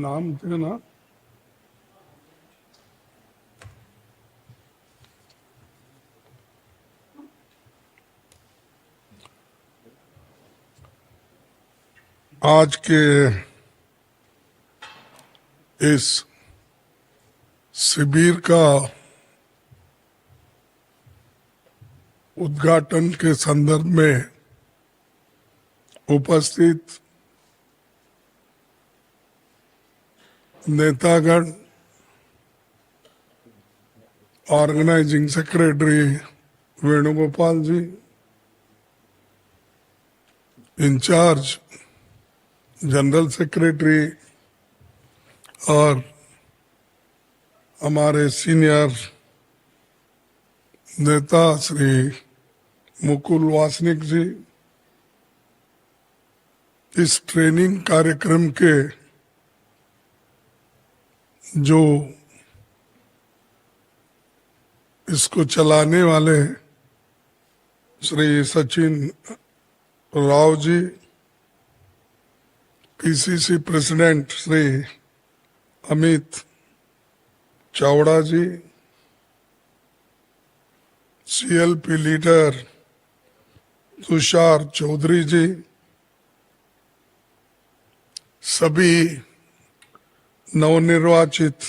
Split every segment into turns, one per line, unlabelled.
नाम थे ना, आज के इस शिविर का उद्घाटन के संदर्भ में उपस्थित नेतागण, ऑर्गेनाइजिंग सेक्रेटरी वेणुगोपाल जी, इंचार्ज जनरल सेक्रेटरी और हमारे सीनियर नेता श्री मुकुल वासनिक जी, इस ट्रेनिंग कार्यक्रम के जो इसको चलाने वाले श्री सचिन राव जी, पीसीसी प्रेसिडेंट श्री अमित चावड़ा जी, सीएलपी लीडर तुषार चौधरी जी, सभी नवनिर्वाचित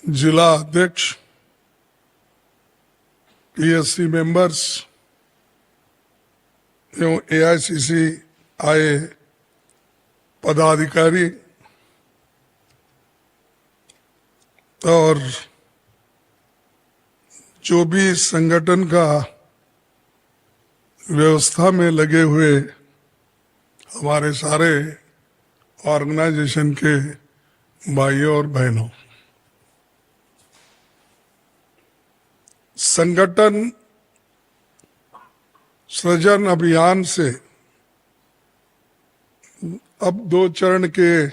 जिला अध्यक्ष, पीएससी मेंबर्स एवं एआईसीसी आए पदाधिकारी और जो भी संगठन का व्यवस्था में लगे हुए हमारे सारे ऑर्गेनाइजेशन के भाइयों और बहनों, संगठन सृजन अभियान से अब 2 चरण के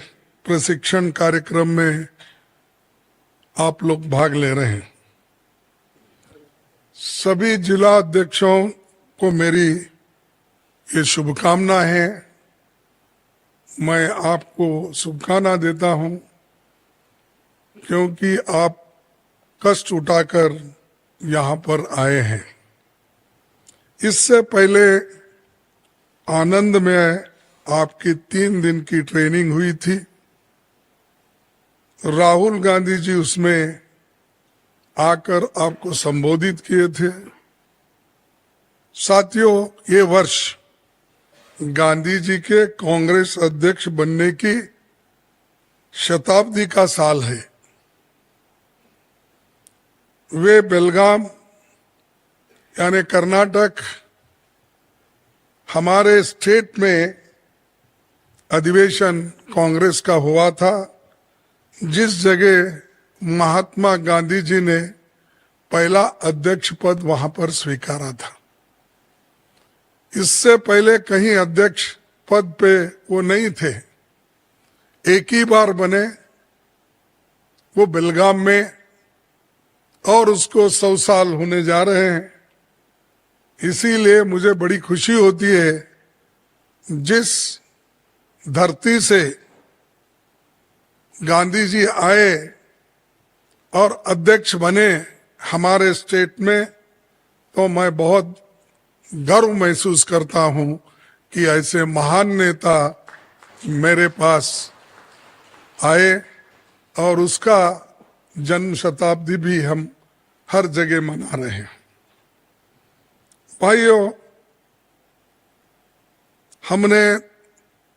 प्रशिक्षण कार्यक्रम में आप लोग भाग ले रहे हैं। सभी जिला अध्यक्षों को मेरी ये शुभकामना है। मैं आपको शुभकामना देता हूं क्योंकि आप कष्ट उठाकर यहाँ पर आए हैं। इससे पहले आनंद में आपकी 3 दिन की ट्रेनिंग हुई थी। राहुल गांधी जी उसमें आकर आपको संबोधित किए थे। साथियों, ये वर्ष गांधी जी के कांग्रेस अध्यक्ष बनने की शताब्दी का साल है। वे बेलगाम यानी कर्नाटक, हमारे स्टेट में अधिवेशन कांग्रेस का हुआ था, जिस जगह महात्मा गांधी जी ने पहला अध्यक्ष पद वहां पर स्वीकारा था। इससे पहले कहीं अध्यक्ष पद पे वो नहीं थे, एक ही बार बने, वो बेलगाम में, और उसको 100 साल होने जा रहे हैं। इसीलिए मुझे बड़ी खुशी होती है जिस धरती से गांधी जी आए और अध्यक्ष बने हमारे स्टेट में, तो मैं बहुत गर्व महसूस करता हूं कि ऐसे महान नेता मेरे पास आए और उसका जन्म शताब्दी भी हम हर जगह मना रहे हैं। भाइयों, हमने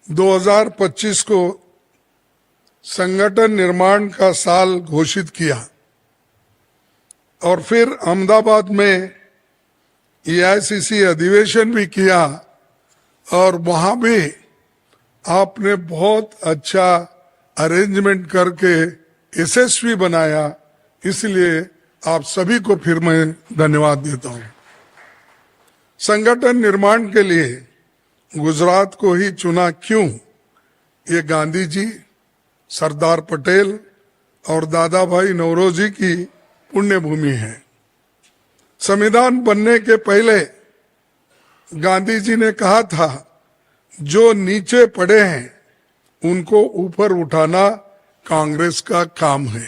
2025 को संगठन निर्माण का साल घोषित किया और फिर अहमदाबाद में एआईसीसी अधिवेशन भी किया और वहां भी आपने बहुत अच्छा अरेंजमेंट करके यशस्वी बनाया। इसलिए आप सभी को फिर मैं धन्यवाद देता हूं। संगठन निर्माण के लिए गुजरात को ही चुना क्यों? ये गांधी जी, सरदार पटेल और दादा भाई नौरोजी की पुण्य भूमि है। संविधान बनने के पहले गांधी जी ने कहा था, जो नीचे पड़े हैं उनको ऊपर उठाना कांग्रेस का काम है।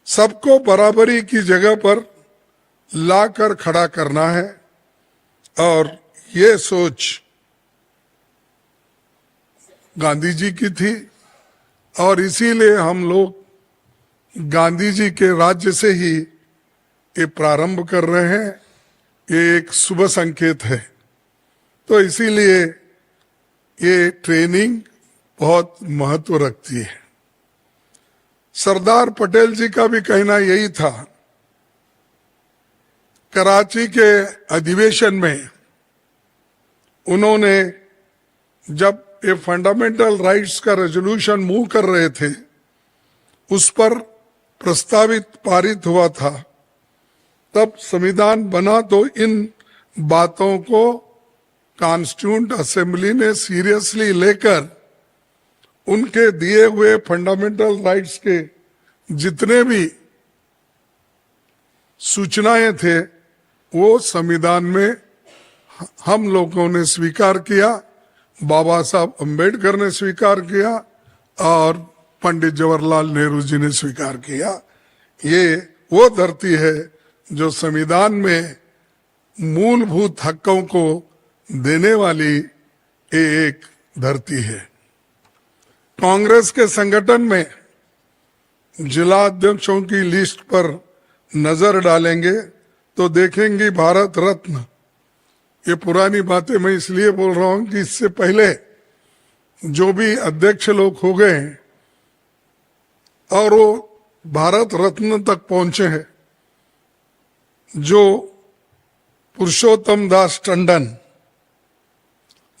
सबको बराबरी की जगह पर लाकर खड़ा करना है और ये सोच गांधी जी की थी और इसीलिए हम लोग गांधी जी के राज्य से ही ये प्रारंभ कर रहे हैं। ये एक शुभ संकेत है, तो इसीलिए ये ट्रेनिंग बहुत महत्व रखती है। सरदार पटेल जी का भी कहना यही था। कराची के अधिवेशन में उन्होंने जब ये फंडामेंटल राइट्स का रेजोल्यूशन मूव कर रहे थे, उस पर प्रस्तावित पारित हुआ था, तब संविधान बना तो इन बातों को कॉन्स्टिट्यूएंट असेंबली ने सीरियसली लेकर उनके दिए हुए फंडामेंटल राइट्स के जितने भी सूचनाएं थे वो संविधान में हम लोगों ने स्वीकार किया, बाबा साहब अंबेडकर ने स्वीकार किया और पंडित जवाहरलाल नेहरू जी ने स्वीकार किया। ये वो धरती है जो संविधान में मूलभूत हकों को देने वाली एक धरती है। कांग्रेस के संगठन में जिला अध्यक्षों की लिस्ट पर नजर डालेंगे तो देखेंगे भारत रत्न। ये पुरानी बातें मैं इसलिए बोल रहा हूं कि इससे पहले जो भी अध्यक्ष लोग हो गए और वो भारत रत्न तक पहुंचे हैं, जो पुरुषोत्तम दास टंडन,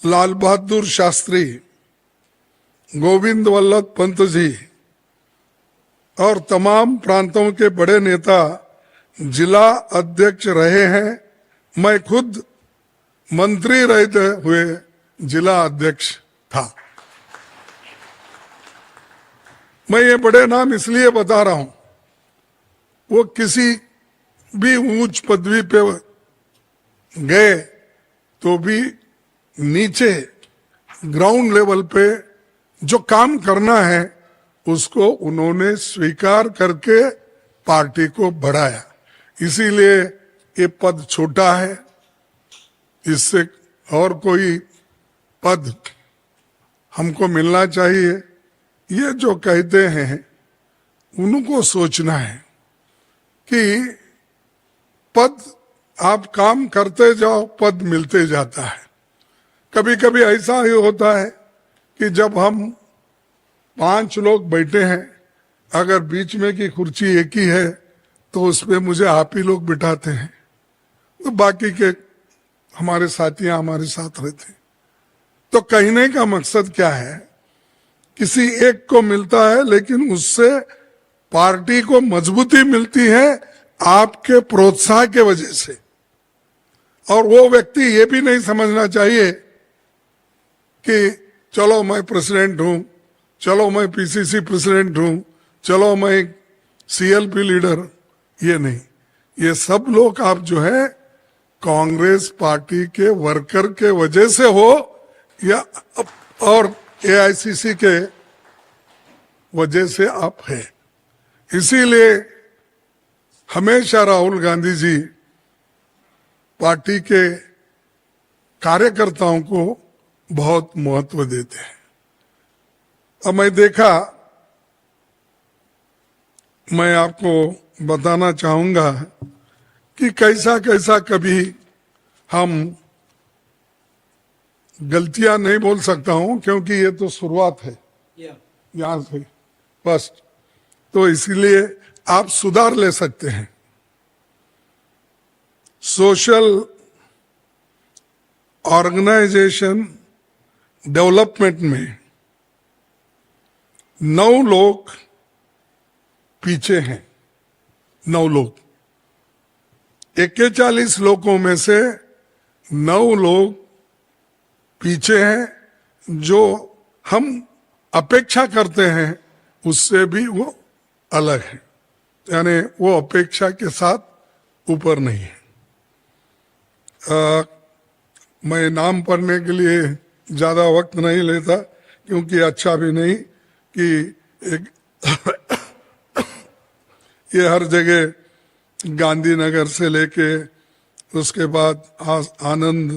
लाल बहादुर शास्त्री, गोविंद वल्लभ पंत जी और तमाम प्रांतों के बड़े नेता जिला अध्यक्ष रहे हैं। मैं खुद मंत्री रहते हुए जिला अध्यक्ष था। मैं ये बड़े नाम इसलिए बता रहा हूं, वो किसी भी ऊंच पदवी पे गए तो भी नीचे ग्राउंड लेवल पे जो काम करना है उसको उन्होंने स्वीकार करके पार्टी को बढ़ाया। इसीलिए ये पद छोटा है, इससे और कोई पद हमको मिलना चाहिए। ये जो कहते हैं उनको सोचना है कि पद आप काम करते जाओ, पद मिलते जाता है। कभी कभी ऐसा ही होता है कि जब हम 5 लोग बैठे हैं, अगर बीच में की कुर्सी एक ही है तो उसमें मुझे आप ही लोग बिठाते हैं, तो बाकी के हमारे साथियां हमारे साथ रहते हैं। तो कहने का मकसद क्या है, किसी एक को मिलता है लेकिन उससे पार्टी को मजबूती मिलती है आपके प्रोत्साहन के वजह से। और वो व्यक्ति ये भी नहीं समझना चाहिए कि चलो मैं प्रेसिडेंट हूं, चलो मैं पीसीसी प्रेसिडेंट हूं, चलो मैं सीएलपी लीडर, ये नहीं। ये सब लोग आप जो है कांग्रेस पार्टी के वर्कर के वजह से हो या और एआईसीसी के वजह से आप है। इसीलिए हमेशा राहुल गांधी जी पार्टी के कार्यकर्ताओं को बहुत महत्व देते हैं। अब मैं आपको बताना चाहूंगा कि कैसा कैसा कभी हम गलतियां नहीं बोल सकता हूं, क्योंकि ये तो शुरुआत है, यहां से फर्स्ट, तो इसलिए आप सुधार ले सकते हैं। सोशल ऑर्गेनाइजेशन डेवलपमेंट में 9 लोग पीछे हैं। 9 लोग, 41 लोगों में से 9 लोग पीछे हैं, जो हम अपेक्षा करते हैं उससे भी वो अलग है, यानी वो अपेक्षा के साथ ऊपर नहीं है। मैं नाम पढ़ने के लिए ज्यादा वक्त नहीं लेता, क्योंकि अच्छा भी नहीं कि एक ये हर जगह गांधीनगर से लेके उसके बाद आनंद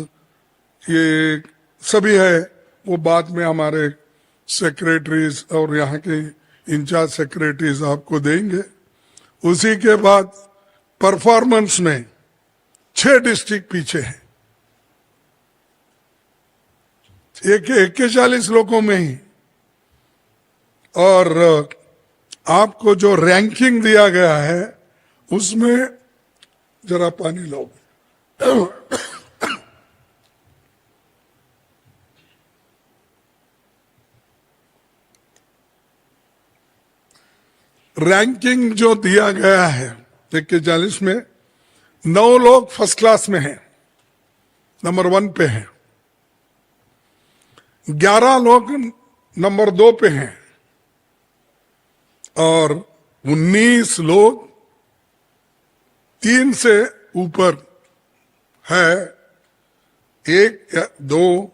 ये सभी है, वो बाद में हमारे सेक्रेटरीज और यहाँ के इंचार्ज सेक्रेटरीज आपको देंगे। उसी के बाद परफॉर्मेंस में 6 डिस्ट्रिक्ट पीछे हैं, 41 लोगों में ही। और आपको जो रैंकिंग दिया गया है उसमें जरा पानी लो। रैंकिंग जो दिया गया है 41 में 9 लोग फर्स्ट क्लास में हैं, नंबर 1 पे हैं, 11 लोग नंबर 2 पे हैं और 19 लोग 3 से ऊपर है, 1 या 2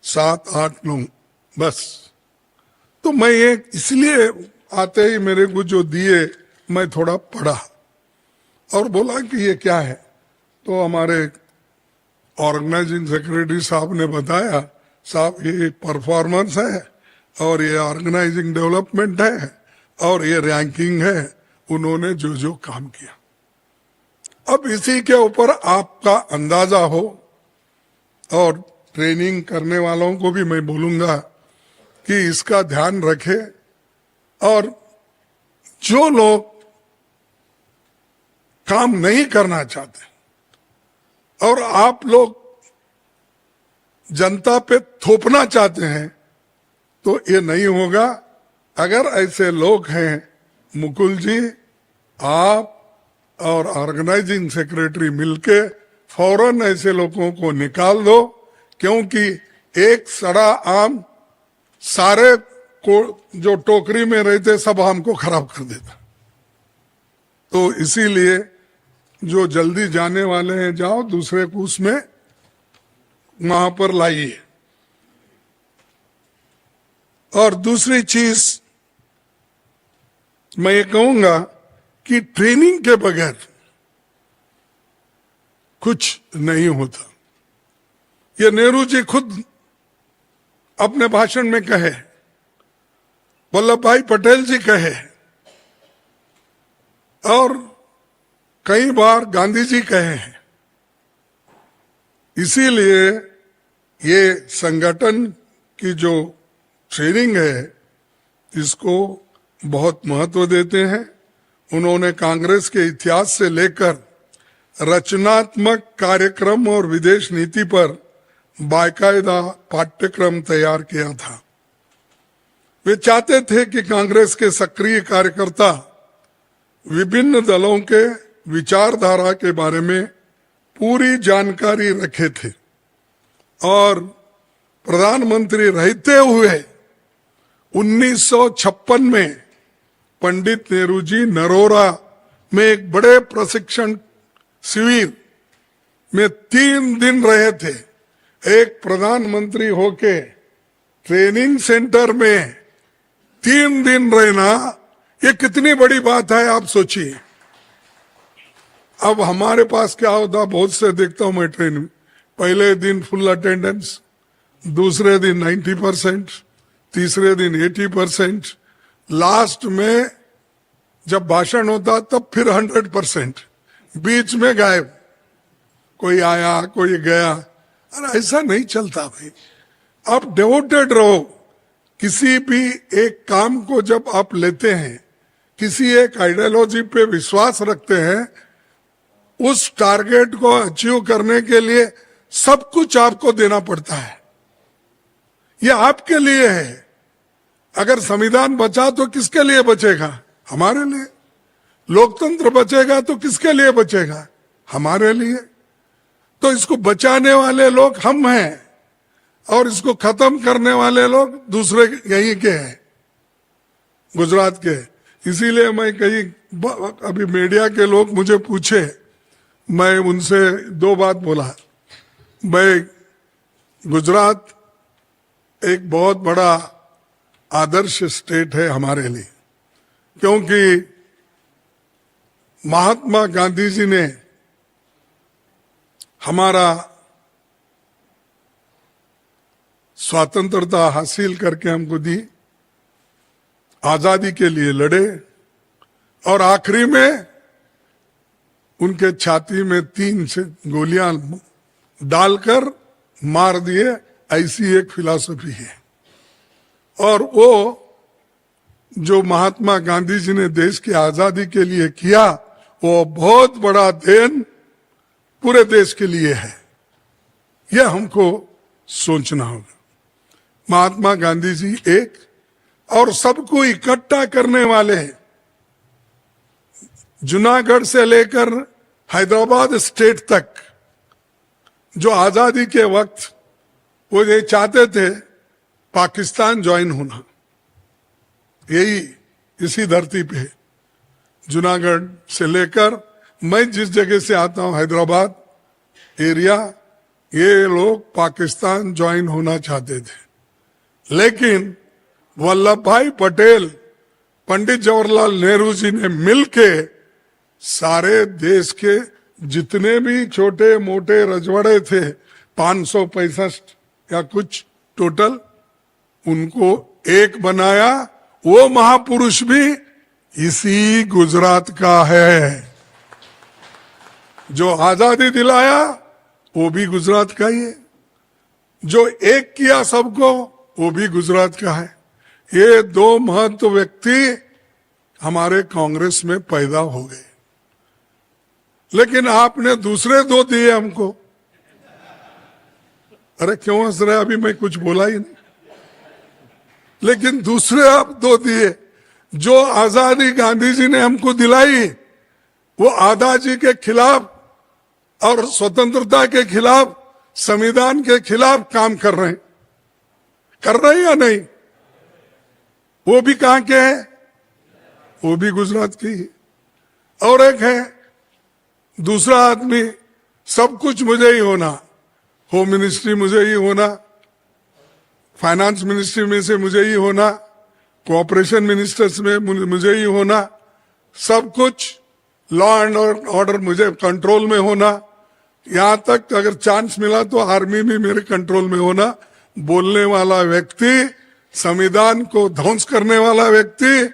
7 8 लोग बस। तो मैं ये इसलिए आते ही मेरे को जो दिए मैं थोड़ा पढ़ा और बोला कि ये क्या है। तो हमारे ऑर्गेनाइजिंग सेक्रेटरी साहब ने बताया, साहब ये परफॉर्मेंस है और ये ऑर्गेनाइजिंग डेवलपमेंट है और ये रैंकिंग है, उन्होंने जो जो काम किया। अब इसी के ऊपर आपका अंदाजा हो, और ट्रेनिंग करने वालों को भी मैं बोलूंगा कि इसका ध्यान रखे, और जो लोग काम नहीं करना चाहते और आप लोग जनता पे थोपना चाहते हैं तो ये नहीं होगा। अगर ऐसे लोग हैं, मुकुल जी, आप और ऑर्गेनाइजिंग सेक्रेटरी मिलके फौरन ऐसे लोगों को निकाल दो, क्योंकि एक सड़ा आम सारे को जो टोकरी में रहते सब आम को खराब कर देता। तो इसीलिए जो जल्दी जाने वाले हैं जाओ, दूसरे को उसमें वहां पर लाइए। और दूसरी चीज मैं ये कहूंगा कि ट्रेनिंग के बगैर कुछ नहीं होता। ये नेहरू जी खुद अपने भाषण में कहे, वल्लभ भाई पटेल जी कहे, और कई बार गांधी जी कहे हैं। इसीलिए ये संगठन की जो ट्रेनिंग है इसको बहुत महत्व देते हैं। उन्होंने कांग्रेस के इतिहास से लेकर रचनात्मक कार्यक्रम और विदेश नीति पर बाकायदा पाठ्यक्रम तैयार किया था। वे चाहते थे कि कांग्रेस के सक्रिय कार्यकर्ता विभिन्न दलों के विचारधारा के बारे में पूरी जानकारी रखे थे, और प्रधानमंत्री रहते हुए 1956 में पंडित नेहरू जी नरोरा में एक बड़े प्रशिक्षण शिविर में 3 दिन रहे थे। एक प्रधानमंत्री होके ट्रेनिंग सेंटर में 3 दिन रहना, ये कितनी बड़ी बात है आप सोचिए। अब हमारे पास क्या होता, बहुत से देखता हूं मैं ट्रेनिंग, पहले दिन फुल अटेंडेंस, दूसरे दिन 90%, तीसरे दिन 80%, लास्ट में जब भाषण होता तब फिर 100%, बीच में गायब, कोई आया कोई गया। अरे ऐसा नहीं चलता भाई। आप डिवोटेड रहो। किसी भी एक काम को जब आप लेते हैं, किसी एक आइडियोलॉजी पे विश्वास रखते हैं, उस टारगेट को अचीव करने के लिए सब कुछ आपको देना पड़ता है। ये आपके लिए है। अगर संविधान बचा तो किसके लिए बचेगा? हमारे लिए। लोकतंत्र बचेगा तो किसके लिए बचेगा? हमारे लिए। तो इसको बचाने वाले लोग हम हैं और इसको खत्म करने वाले लोग दूसरे यहीं के हैं, गुजरात के। इसीलिए मैं कहीं अभी मीडिया के लोग मुझे पूछे, मैं उनसे 2 बात बोला। मैं गुजरात एक बहुत बड़ा आदर्श स्टेट है हमारे लिए, क्योंकि महात्मा गांधी जी ने हमारा स्वतंत्रता हासिल करके हमको दी, आजादी के लिए लड़े और आखिरी में उनके छाती में 3 से गोलियां डालकर मार दिए। ऐसी एक फिलॉसफी है। और वो जो महात्मा गांधी जी ने देश की आजादी के लिए किया, वो बहुत बड़ा देन पूरे देश के लिए है। यह हमको सोचना होगा। महात्मा गांधी जी एक और सबको इकट्ठा करने वाले हैं। जूनागढ़ से लेकर हैदराबाद स्टेट तक जो आजादी के वक्त वो ये चाहते थे पाकिस्तान ज्वाइन होना, यही इसी धरती पे जूनागढ़ से लेकर मैं जिस जगह से आता हूं हैदराबाद एरिया, ये लोग पाकिस्तान ज्वाइन होना चाहते थे। लेकिन वल्लभ भाई पटेल, पंडित जवाहरलाल नेहरू जी ने मिलके सारे देश के जितने भी छोटे मोटे रजवाड़े थे 565 या कुछ टोटल, उनको एक बनाया। वो महापुरुष भी इसी गुजरात का है। जो आजादी दिलाया वो भी गुजरात का ही है। जो एक किया सबको वो भी गुजरात का है। ये 2 महत्व व्यक्ति हमारे कांग्रेस में पैदा हो गए। लेकिन आपने दूसरे 2 दिए हमको। अरे क्यों हंस रहे? अभी मैं कुछ बोला ही नहीं। लेकिन दूसरे आप 2 दिए। जो आजादी गांधी जी ने हमको दिलाई, वो आजादी जी के खिलाफ और स्वतंत्रता के खिलाफ, संविधान के खिलाफ काम कर रहे हैं या नहीं? वो भी कहां के हैं? वो भी गुजरात की है। और एक है दूसरा आदमी, सब कुछ मुझे ही होना, होम मिनिस्ट्री मुझे ही होना, फाइनेंस मिनिस्ट्री में से मुझे ही होना, कोऑपरेशन मिनिस्टर्स में मुझे ही होना, सब कुछ लॉ एंड ऑर्डर मुझे कंट्रोल में होना, यहां तक अगर चांस मिला तो आर्मी भी मेरे कंट्रोल में होना। बोलने वाला व्यक्ति, संविधान को ध्वंस करने वाला व्यक्ति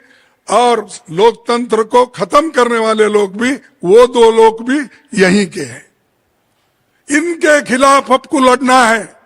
और लोकतंत्र को खत्म करने वाले लोग भी, वो 2 लोग भी यहीं के हैं। इनके खिलाफ आपको लड़ना है।